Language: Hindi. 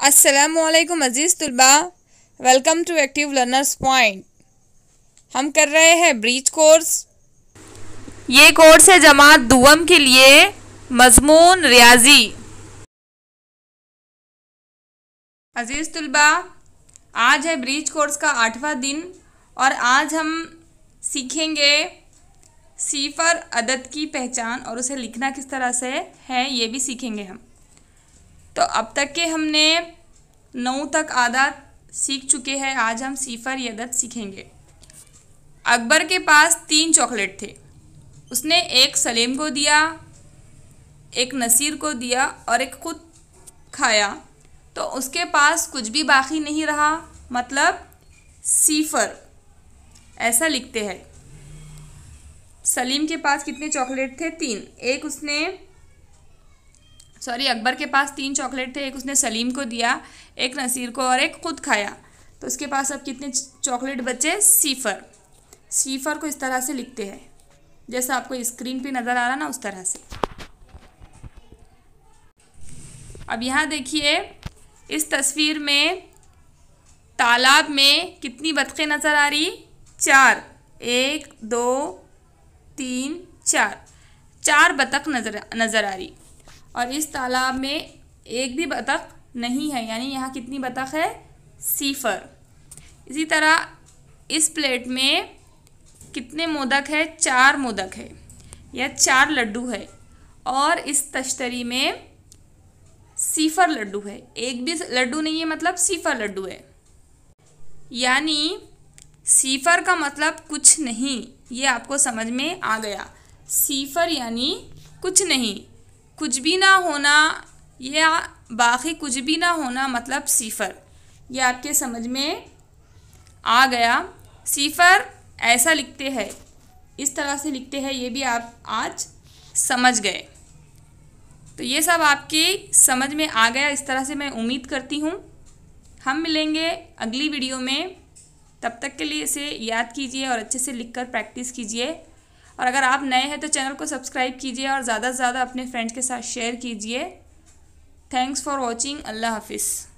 अस्सलामुअलैकुम अज़ीज़ तुलबा, welcome to active learners point. हम कर रहे हैं ब्रीच कोर्स। ये कोर्स है जमात दुवम के लिए मज़मून रियाजी। अज़ीज़ तुलबा, आज है ब्रीच कोर्स का 8वां दिन और आज हम सीखेंगे सिफर अदद की पहचान और उसे लिखना किस तरह से है ये भी सीखेंगे हम। तो अब तक के हमने 9 तक आदात सीख चुके हैं। आज हम सिफर अदद सीखेंगे। अकबर के पास 3 चॉकलेट थे। उसने एक सलीम को दिया, एक नसीर को दिया और एक खुद खाया, तो उसके पास कुछ भी बाकी नहीं रहा, मतलब सिफर। ऐसा लिखते हैं। सलीम के पास कितने चॉकलेट थे? 3। अकबर के पास 3 चॉकलेट थे। एक उसने सलीम को दिया, एक नसीर को और एक खुद खाया, तो उसके पास अब कितने चॉकलेट बचे? सिफर। सिफर को इस तरह से लिखते हैं जैसा आपको स्क्रीन पे नज़र आ रहा ना, उस तरह से। अब यहाँ देखिए, इस तस्वीर में तालाब में कितनी बतखें नज़र आ रही? 4। 1 2 3 4। 4 बतख नज़र आ रही। और इस तालाब में एक भी बतख नहीं है, यानी यहाँ कितनी बतख है? सिफर। इसी तरह इस प्लेट में कितने मोदक है? 4 मोदक है या 4 लड्डू है। और इस तश्तरी में सिफर लड्डू है, एक भी लड्डू नहीं है, मतलब सिफर लड्डू है। यानी सिफर का मतलब कुछ नहीं, ये आपको समझ में आ गया। सिफर यानी कुछ नहीं, कुछ भी ना होना या बाकी कुछ भी ना होना, मतलब सिफर। ये आपके समझ में आ गया। सिफर ऐसा लिखते हैं, इस तरह से लिखते हैं, ये भी आप आज समझ गए। तो ये सब आपके समझ में आ गया, इस तरह से मैं उम्मीद करती हूँ। हम मिलेंगे अगली वीडियो में। तब तक के लिए इसे याद कीजिए और अच्छे से लिखकर प्रैक्टिस कीजिए। और अगर आप नए हैं तो चैनल को सब्सक्राइब कीजिए और ज़्यादा से ज़्यादा अपने फ्रेंड्स के साथ शेयर कीजिए। Thanks for watching. अल्लाह हाफिज़।